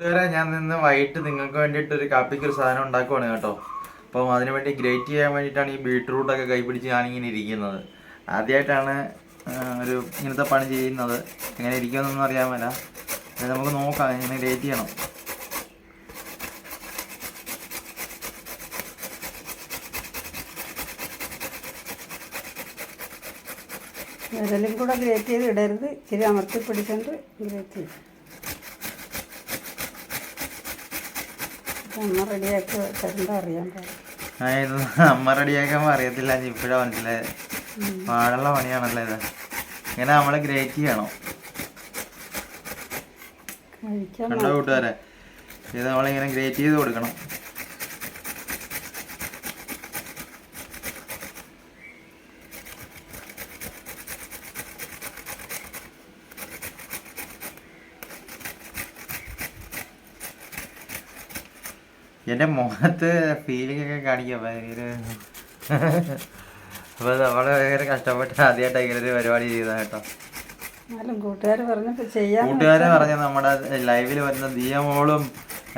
ഇതുവരെ ഞാൻ നിന്ന് വൈകിട്ട് നിങ്ങൾക്ക് വേണ്ടിയിട്ട് ഒരു കാപ്പിക്ക് ഒരു സാധനം ഉണ്ടാക്കുവാണ് കേട്ടോ. അപ്പം അതിനു വേണ്ടി ഗ്രേറ്റ് ചെയ്യാൻ വേണ്ടിയിട്ടാണ് ഈ ബീട്രൂട്ടൊക്കെ കൈപിടിച്ച് ഞാനിങ്ങനെ ഇരിക്കുന്നത്. ആദ്യമായിട്ടാണ് ഒരു ഇങ്ങനത്തെ പണി ചെയ്യുന്നത്. എങ്ങനെ ഇരിക്കുമെന്നൊന്നും അറിയാൻ മേല. നമുക്ക് നോക്കാം എങ്ങനെ ഗ്രേറ്റ് ചെയ്യണം. വിരലും കൂടെ ഗ്രേറ്റ് ചെയ്ത് ഇടരുത്, ഇച്ചിരി അമർത്തി പിടിച്ചുകൊണ്ട് ഗ്രേറ്റ് ചെയ്യും. അമ്മ റെഡിയാക്കി തരണ്ട അറിയാൻ പാടില്ല. അമ്മ റെഡിയാക്കുമ്പോൾ അറിയത്തില്ല, ഇപ്പോഴാണ് മനസ്സിലായത്. പാടുള്ള പണിയാണല്ലോ ഇത്. ഇങ്ങനെ നമ്മൾ ഗ്രേറ്റ് ചെയ്യണം. കണ്ടോ കൂട്ടുകാരെ, ഇത് നമ്മളിങ്ങനെ ഗ്രേറ്റ് ചെയ്ത് കൊടുക്കണം. എൻ്റെ മുഖത്ത് ഫീലിംഗ് ഒക്കെ കാണിക്കാം ഭയങ്കര. അപ്പോൾ നമ്മൾ ഭയങ്കര കഷ്ടപ്പെട്ട് ആദ്യമായിട്ട് ഇങ്ങനെ ഒരു പരിപാടി ചെയ്തതാണ് കേട്ടോ. കൂട്ടുകാരെ പറഞ്ഞ് നമ്മുടെ ലൈവിൽ വരുന്ന ദിയമോളും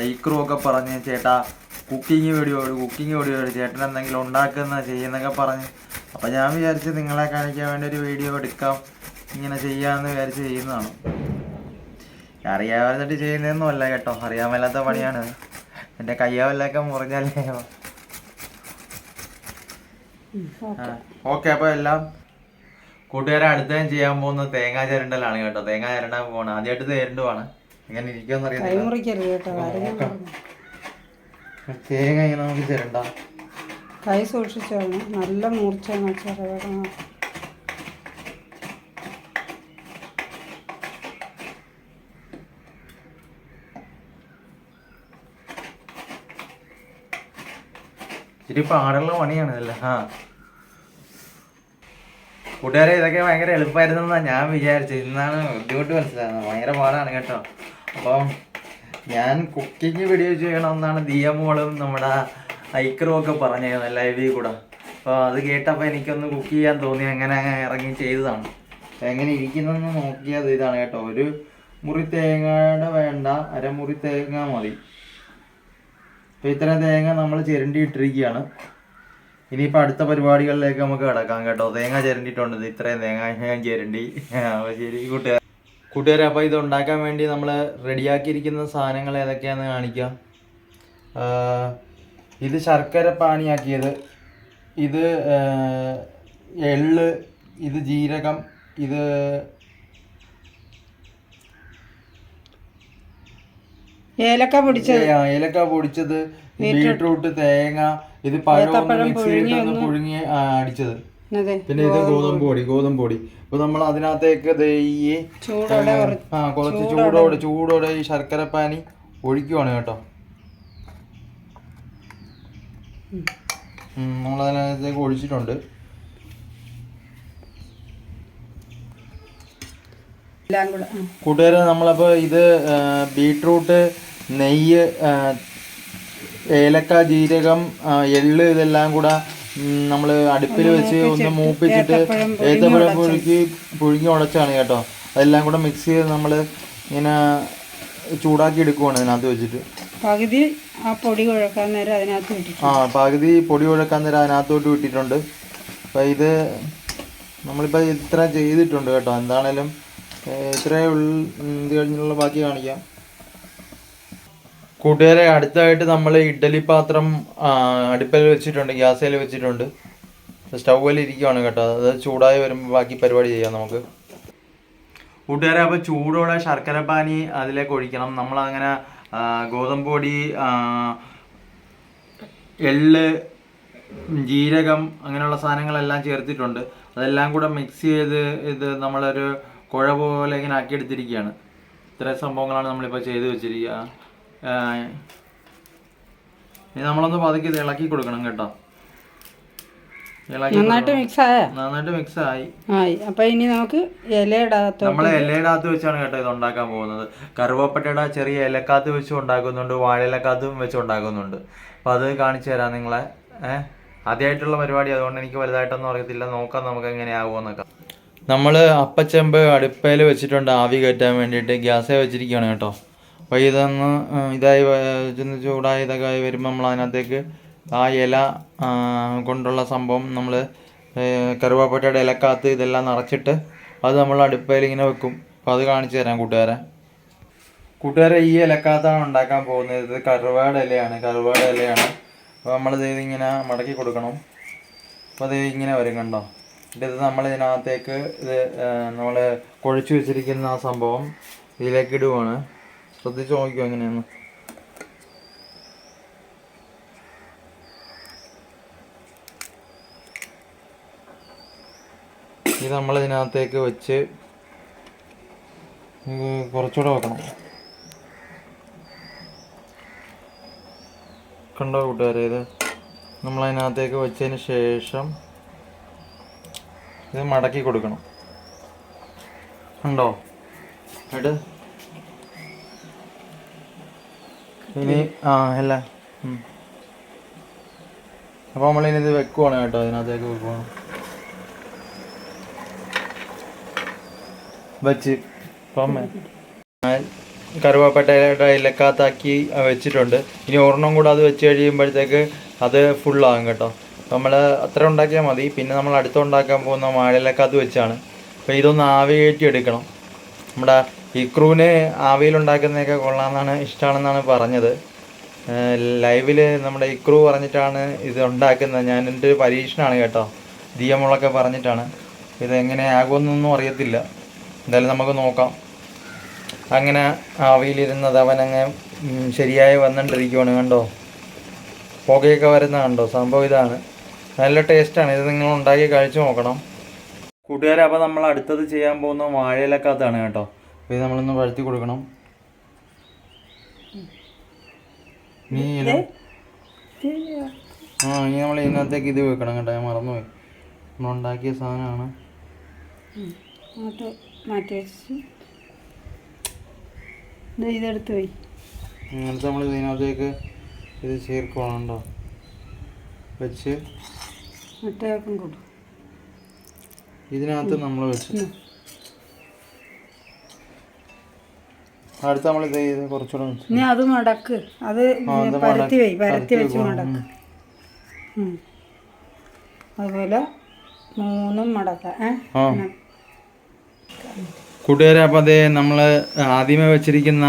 ഐക്രും ഒക്കെ പറഞ്ഞ് ചേട്ടാ കുക്കിംഗ് വീഡിയോ ചേട്ടൻ എന്തെങ്കിലും ഉണ്ടാക്കുന്ന ചെയ്യുന്നൊക്കെ പറഞ്ഞ്. അപ്പം ഞാൻ വിചാരിച്ച് നിങ്ങളെ കാണിക്കാൻ വേണ്ടി ഒരു വീഡിയോ എടുക്കാം, ഇങ്ങനെ ചെയ്യാമെന്ന് വിചാരിച്ച് ചെയ്യുന്നതാണ്. അറിയാവുന്നിട്ട് ചെയ്യുന്നതൊന്നും അല്ല കേട്ടോ, അറിയാൻ മേലാത്ത പണിയാണ്. എൻ്റെ കയ്യാവല്ലൊക്കെ മുറിഞ്ഞല്ലേ. ഓക്കെ, അപ്പോൾ എല്ലാം കൂട്ടുകാരെ അടുത്തയും ചെയ്യാൻ പോകുന്ന തേങ്ങ ചിരണ്ടലാണ് കേട്ടോ. തേങ്ങ ചിരണ്ടാൻ പോകണം. ആദ്യമായിട്ട് തേരണ്ടുവാണ്. എങ്ങനെ ഇരിക്കുമെന്ന് അറിയാം. തേങ്ങ ഇങ്ങനെ നമുക്ക് ചിരണ്ടാം. കൈ സൂക്ഷിച്ചാണ്, നല്ല മൂർച്ചയാണ് ചിരവ. ഇച്ചിരി പാടുള്ള പണിയാണ് ഇതല്ലേ. കൂട്ടുകാരെ ഇതൊക്കെ ഭയങ്കര എളുപ്പമായിരുന്നെന്നാണ് ഞാൻ വിചാരിച്ചത്. ഇന്നാണ് ബുദ്ധിമുട്ട് മനസ്സിലാകുന്നത്. ഭയങ്കര പാടാണ് കേട്ടോ. അപ്പം ഞാൻ കുക്കിംഗ് വീഡിയോ ചെയ്യണമെന്നാണ് ദിയമോളും നമ്മുടെ ഐക്രും ഒക്കെ പറഞ്ഞിരുന്നത് ലൈവിൽ കൂടെ. അപ്പോൾ അത് കേട്ടപ്പോൾ എനിക്കൊന്ന് കുക്ക് ചെയ്യാൻ തോന്നി. അങ്ങനെ ഇറങ്ങി ചെയ്തതാണ്. എങ്ങനെ ഇരിക്കുന്നതെന്ന് നോക്കിയത് ഇതാണ് കേട്ടോ. ഒരു മുറി തേങ്ങയുടെ വേണ്ട, അരമുറി തേങ്ങ മതി. അപ്പോൾ ഇത്രയും തേങ്ങ നമ്മൾ ചിരണ്ടി ഇട്ടിരിക്കുകയാണ്. ഇനിയിപ്പോൾ അടുത്ത പരിപാടികളിലേക്ക് നമുക്ക് കിടക്കാം കേട്ടോ. തേങ്ങ ചിരണ്ടിയിട്ടുണ്ട്, ഇത്രയും തേങ്ങ ഞാൻ ചിരണ്ടി. അപ്പോൾ ശരി കൂട്ടുകാരെ, അപ്പോൾ ഇത് ഉണ്ടാക്കാൻ വേണ്ടി നമ്മൾ റെഡിയാക്കിയിരിക്കുന്ന സാധനങ്ങൾ ഏതൊക്കെയാണെന്ന് കാണിക്കാം. ഇത് ശർക്കര പാനിയാക്കിയത്, ഇത് എള്ള്, ഇത് ജീരകം, ഇത് ഏലക്ക പൊടിച്ചത്, ബീട്രൂട്ട്, തേങ്ങ, ഇത് പഴം മിക്സ് ചെയ്തിട്ട് പുഴുങ്ങി അടിച്ചത്, പിന്നെ ഇത് ഗോതമ്പ് പൊടി. അപ്പൊ നമ്മൾ അതിനകത്തേക്ക് കുറച്ച് ചൂടോടെ ഈ ശർക്കര പാനി ഒഴിക്കുവാണ് കേട്ടോ. നമ്മളതിനകത്തേക്ക് ഒഴിച്ചിട്ടുണ്ട്. കൂട്ടുകാരെ, നമ്മളപ്പോൾ ഇത് ബീട്രൂട്ട്, നെയ്യ്, ഏലക്ക, ജീരകം, എള്ള് ഇതെല്ലാം കൂടെ നമ്മൾ അടുപ്പിൽ വെച്ച് ഒന്ന് മൂപ്പിച്ചിട്ട് ഏത്തപ്പഴം പുഴുങ്ങി ഉടച്ചാണ് കേട്ടോ. അതെല്ലാം കൂടെ മിക്സ് ചെയ്ത് നമ്മൾ ഇങ്ങനെ ചൂടാക്കി എടുക്കുവാണ് അതിനകത്ത് വെച്ചിട്ട്. പകുതി പൊടി കുഴക്കാൻ നേരം അതിനകത്തോട്ട് വിട്ടിട്ടുണ്ട്. അപ്പം ഇത് നമ്മളിപ്പോൾ ഇത്ര ചെയ്തിട്ടുണ്ട് കേട്ടോ. എന്താണേലും ഇത്രയേ ഇത് കഴിഞ്ഞുള്ള ബാക്കി കാണിക്കാം. കൂട്ടുകാരെ, അടുത്തായിട്ട് നമ്മൾ ഇഡ്ഡലി പാത്രം അടുപ്പിൽ വെച്ചിട്ടുണ്ട്, ഗ്യാസിൽ വെച്ചിട്ടുണ്ട്, സ്റ്റൗവിൽ ഇരിക്കുവാണ് കേട്ടോ. അത് ചൂടായി വരുമ്പോൾ ബാക്കി പരിപാടി ചെയ്യാം നമുക്ക്. കൂട്ടുകാരെ, അപ്പോൾ ചൂടോടെ ശർക്കര പാനി അതിലേക്ക് ഒഴിക്കണം. നമ്മളങ്ങനെ ഗോതമ്പ് പൊടി, എള്ള്, ജീരകം അങ്ങനെയുള്ള സാധനങ്ങളെല്ലാം ചേർത്തിട്ടുണ്ട്. അതെല്ലാം കൂടെ മിക്സ് ചെയ്ത് ഇത് നമ്മളൊരു കുഴ പോലെ ഇങ്ങനെ ആക്കിയെടുത്തിരിക്കുകയാണ്. ഇത്രയും സംഭവങ്ങളാണ് നമ്മളിപ്പോൾ ചെയ്ത് വെച്ചിരിക്കുക. ഇനി നമ്മളൊന്ന് പതുക്കി ഇത് ഇളക്കി കൊടുക്കണം കേട്ടോ. നന്നായിട്ട് മിക്സ് ആയി. അപ്പോൾ ഇനി നമുക്ക് നമ്മൾ ഇലയിടകത്ത് വെച്ചാണ് കേട്ടോ ഇത് ഉണ്ടാക്കാൻ പോകുന്നത്. കറുവപ്പട്ടയുടെ ചെറിയ ഇലക്കകത്ത് വെച്ചും ഉണ്ടാക്കുന്നുണ്ട്, വാഴയിലക്കകത്തും വെച്ച് ഉണ്ടാക്കുന്നുണ്ട്. അപ്പോൾ അത് കാണിച്ചു തരാം നിങ്ങളെ. ആദ്യമായിട്ടുള്ള പരിപാടി, അതുകൊണ്ട് എനിക്ക് വലുതായിട്ടൊന്നും അറിയത്തില്ല. നോക്കാം നമുക്ക് എങ്ങനെയാകുമെന്നൊക്കെ. നമ്മൾ അപ്പച്ചെമ്പ് അടുപ്പയിൽ വെച്ചിട്ടുണ്ട് ആവി കയറ്റാൻ വേണ്ടിയിട്ട്. ഗ്യാസേ വെച്ചിരിക്കുകയാണ് കേട്ടോ. അപ്പോൾ ഇതൊന്ന് ചെന്ന് ചൂടായി ഇതൊക്കെ ആയി വരുമ്പോൾ നമ്മൾ അതിനകത്തേക്ക് ആ ഇല കൊണ്ടുള്ള സംഭവം നമ്മൾ കറുവാപ്പട്ടയുടെ ഇലക്കകത്ത് ഇതെല്ലാം നിറച്ചിട്ട് അത് നമ്മൾ അടുപ്പയിൽ ഇങ്ങനെ വെക്കും. അപ്പോൾ അത് കാണിച്ചു തരാം കൂട്ടുകാരെ. ഈ ഇലക്കകത്താണ് ഉണ്ടാക്കാൻ പോകുന്നത്. ഇത് കറുവയുടെ ഇലയാണ്. അപ്പോൾ നമ്മളിത് ഇങ്ങനെ മടക്കി കൊടുക്കണം. അപ്പോൾ അത് ഇങ്ങനെ വരും, കണ്ടോ. ഇത് നമ്മൾ ഇതിനകത്തേക്ക് നമ്മൾ കുഴച്ച് വെച്ചിരിക്കുന്ന ആ സംഭവം ഇതിലേക്ക് ഇടുവാണ്. ശ്രദ്ധിച്ച് നോക്കിയോ എങ്ങനെയാണ്. ഇത് നമ്മൾ ഇതിനകത്തേക്ക് വെച്ച് കുറച്ചുകൂടെ വെക്കണം. കണ്ടോ കൂട്ടുകാരെ, ഇത് നമ്മളതിനകത്തേക്ക് വെച്ചതിന് ശേഷം ഇത് മടക്കി കൊടുക്കണം. ഉണ്ടോ എന്നിട്ട് ഇനി അല്ല അപ്പോൾ നമ്മളിനി ഇത് വെക്കുവാണ് കേട്ടോ. അതിനകത്തേക്ക് വെക്കുവാണ് വെച്ച് ഇപ്പം കറുവാപ്പട്ടയുടെ ഇലക്കകത്താക്കി വെച്ചിട്ടുണ്ട്. ഇനി ഒരെണ്ണം കൂടെ അത് വെച്ച് കഴിയുമ്പോഴത്തേക്ക് അത് ഫുള്ളാകും കേട്ടോ. നമ്മൾ അത്ര ഉണ്ടാക്കിയാൽ മതി. പിന്നെ നമ്മൾ അടുത്തുണ്ടാക്കാൻ പോകുന്ന വാഴയിലക്കകത്ത് വെച്ചാണ്. അപ്പോൾ ഇതൊന്ന് ആവി കയറ്റി എടുക്കണം. നമ്മുടെ ഇക്രൂവിന് ആവിയിലുണ്ടാക്കുന്നതൊക്കെ കൊള്ളാമെന്നാണ്, ഇഷ്ടമാണെന്നാണ് പറഞ്ഞത്. ലൈവിൽ നമ്മുടെ ഇക്രൂ പറഞ്ഞിട്ടാണ് ഇത് ഉണ്ടാക്കുന്നത്. ഞാൻ എൻ്റെ ഒരു പരീക്ഷണമാണ് കേട്ടോ. ദിയമോളൊക്കെ പറഞ്ഞിട്ടാണ്. ഇതെങ്ങനെ ആകുമെന്നൊന്നും അറിയത്തില്ല. എന്തായാലും നമുക്ക് നോക്കാം. അങ്ങനെ ആവിയിലിരുന്നത് അവനങ്ങ് ശരിയായി വന്നിട്ടിരിക്കുവാണ്. കണ്ടോ, പുകയൊക്കെ വരുന്ന കണ്ടോ. സംഭവം ഇതാണ്. നല്ല ടേസ്റ്റാണ്. ഇത് നിങ്ങൾ ഉണ്ടാക്കി കഴിച്ചു നോക്കണം കൂട്ടുകാരെ. അപ്പോൾ നമ്മൾ അടുത്തത് ചെയ്യാൻ പോകുന്ന വാഴയിലക്കകത്താണ് കേട്ടോ. അപ്പോൾ ഇത് നമ്മളൊന്ന് വഴറ്റി കൊടുക്കണം. ഇനി നമ്മൾ ഇതിനകത്തേക്ക് ഇത് വെക്കണം കേട്ടോ. ഞാൻ മറന്നുപോയി. നമ്മൾ ഉണ്ടാക്കിയ സാധനമാണ്. മാറ്റി വെച്ച് ഇതെടുത്ത് പോയി എന്നിട്ട് നമ്മൾ ഇതിനകത്തേക്ക് ഇത് ചേർക്കുവാണോ വെച്ച് മറ്റേക്കും കൊടുക്കും. ഇതിനകത്ത് നമ്മൾ വെച്ച് അടുത്ത് നമ്മൾ ഇത് ചെയ്ത് കുറച്ചുകൂടെ വെച്ച് ഇനി അത് മടക്ക്. അത് പരത്തി വെച്ച് മടക്ക്. അതുപോലെ 3 മടക്കാം കൂട്ടുകാരെ. അപ്പോൾ അതേ നമ്മൾ ആദ്യമേ വെച്ചിരിക്കുന്ന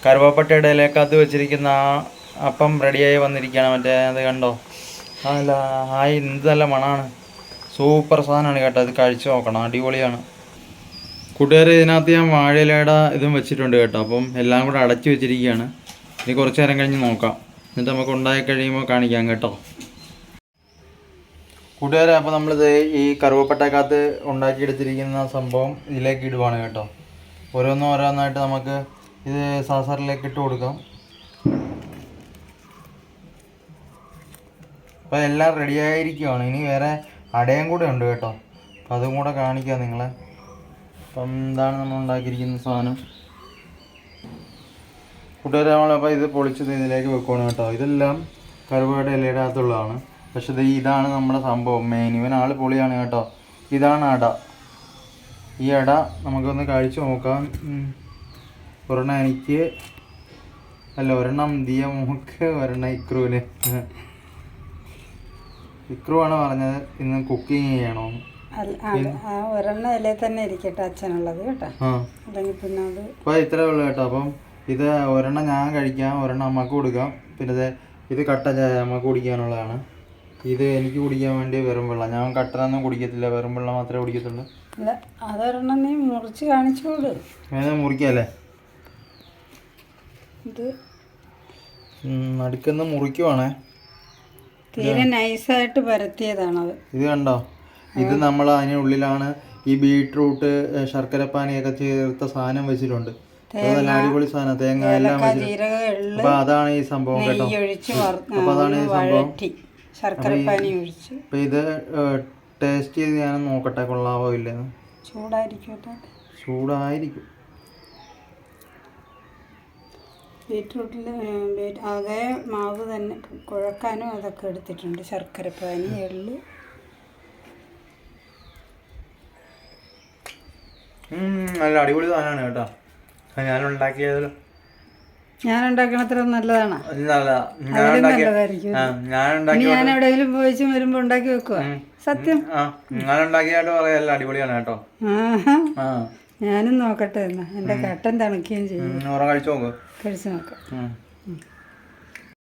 കറുവാപ്പട്ടയുടെ ഇലക്കകത്ത് വെച്ചിരിക്കുന്ന അപ്പം റെഡിയായി വന്നിരിക്കുകയാണ്. മറ്റേ അത് കണ്ടോ, അല്ല എന്ത് നല്ല മണമാണ്. സൂപ്പർ സാധനമാണ് കേട്ടോ. ഇത് കഴിച്ച് നോക്കണം, അടിപൊളിയാണ് കൂട്ടുകാർ. ഇതിനകത്ത് ഞാൻ വാഴയിലയുടെ ഇതും വെച്ചിട്ടുണ്ട് കേട്ടോ. അപ്പം എല്ലാം കൂടെ അടച്ചു വെച്ചിരിക്കുകയാണ്. ഇനി കുറച്ച് നേരം കഴിഞ്ഞ് നോക്കാം. എന്നിട്ട് നമുക്ക് ഉണ്ടാക്കി കഴിയുമ്പോൾ കാണിക്കാം കേട്ടോ കൂട്ടുകാരെ. അപ്പോൾ നമ്മളിത് ഈ കറുവപ്പട്ടക്കകത്ത് ഉണ്ടാക്കിയെടുത്തിരിക്കുന്ന സംഭവം ഇതിലേക്ക് ഇടുവാണ് കേട്ടോ. ഓരോന്നായിട്ട് നമുക്ക് ഇത് സാസറിലേക്ക് ഇട്ട് കൊടുക്കാം. അപ്പോൾ എല്ലാം റെഡിയായിരിക്കുകയാണ്. ഇനി വേറെ അടയും കൂടെ ഉണ്ട് കേട്ടോ. അപ്പോൾ അതും കൂടെ കാണിക്കാം നിങ്ങളെ. അപ്പം എന്താണ് നമ്മൾ ഉണ്ടാക്കിയിരിക്കുന്ന സാധനം കൂട്ടുകാരെ. നമ്മളപ്പോൾ ഇത് പൊളിച്ചത് ഇതിലേക്ക് വെക്കുകയാണ് കേട്ടോ. ഇതെല്ലാം കറുവയുടെ ഇലയുടെ അകത്തുള്ളതാണ്. പക്ഷെ ഇതാണ് നമ്മുടെ സംഭവം മെയിൻ. ഇവനാൾ പൊളിയാണ് കേട്ടോ. ഇതാണ് അട. ഈ അട നമുക്കൊന്ന് കഴിച്ചു നോക്കാം. ഒരെണ്ണം എനിക്ക് അല്ല, ഒരെണ്ണം ദിയമോൾക്ക്, ഒരെണ്ണം ഇക്രൂവിന്. ഇക്രുവാണ് പറഞ്ഞത് ഇന്ന് കുക്കിംഗ് ചെയ്യണമെന്ന്. ഒരെണ്ണം ഇലയിൽ തന്നെ ഇരിക്കട്ടെ അച്ഛനുള്ളത് കേട്ടോ. അല്ലെങ്കിൽ പിന്നെ അത് അപ്പോൾ ഇത്രേ ഉള്ളൂ കേട്ടോ. അപ്പം ഇത് ഒരെണ്ണം ഞാൻ കഴിക്കാം, ഒരെണ്ണം അമ്മക്ക് കൊടുക്കാം. പിന്നെ ഇത് കട്ട ചായ അമ്മക്ക് കുടിക്കാനുള്ളതാണ്. ഇത് എനിക്ക് കുടിക്കാൻ വേണ്ടി വെറും വെള്ളം. ഞാൻ കട്ടനൊന്നും കുടിക്കത്തില്ല, വെറും വെള്ളം മാത്രമേ കുടിക്കത്തുള്ളൂ. അല്ല, അതൊരെണ്ണം നീ മുറിച്ച് കാണിച്ചോളൂ. അങ്ങനെ മുറിക്കല്ലേ? ഇത് നടുക്കുന്ന മുറിക്കുവാണേ. തീരെ നൈസായിട്ട് പരത്തിയതാണത്. ഇത് കണ്ടോ, ഇത് നമ്മൾ അതിനുള്ളിലാണ് ഈ ബീട്രൂട്ട്, ശർക്കരപ്പാനിയൊക്കെ ചേർത്ത സാധനം വെച്ചിട്ടുണ്ട്. നല്ല അടിപൊളി സാധനം. തേങ്ങ എല്ലാം വെച്ചിട്ടുണ്ട്. അപ്പൊ അതാണ് ഈ സംഭവം കേട്ടോ. അപ്പൊ അതാണ് ഈ സംഭവം. ശർക്കരപ്പാനി ഒഴിച്ച്. അപ്പൊ ഇത് ടേസ്റ്റ് ചെയ്ത് ഞാൻ നോക്കട്ടെ കൊള്ളാവോ ഇല്ലെന്ന്. ചൂടായിരിക്കും. ബീറ്റ്റൂട്ടിൽ അതേ മാവ് തന്നെ കുഴക്കാനും അതൊക്കെ എടുത്തിട്ടുണ്ട്. ശർക്കരപ്പാനി, എള്ള്. നല്ല അടിപൊളി സാധനമാണ് കേട്ടോ. ഞാൻ ഉണ്ടാക്കിയതിൽ ഞാൻ ഉണ്ടാക്കണത്ര നല്ലതാണ്. നല്ലതാ. അതിലും നല്ലതായിരിക്കും. ഞാൻ ഇനി ഉണ്ടാക്കി ഞാൻ എവിടെയെങ്കിലും പോയിച്ചും വരുമ്പോ ഉണ്ടാക്കി വെക്കുക. സത്യം. ഞാൻ ഉണ്ടാക്കിയായിട്ട് പറയല്ല, അടിപൊളിയാണ് കേട്ടോ. ആഹാ. ആ ഞാനും നോക്കട്ടെ എന്നാ. എൻ്റെ കട്ടൻ തണുക്കുകയും ചെയ്യും. കഴിച്ചു നോക്ക്. കഴിച്ചു നോക്കാം.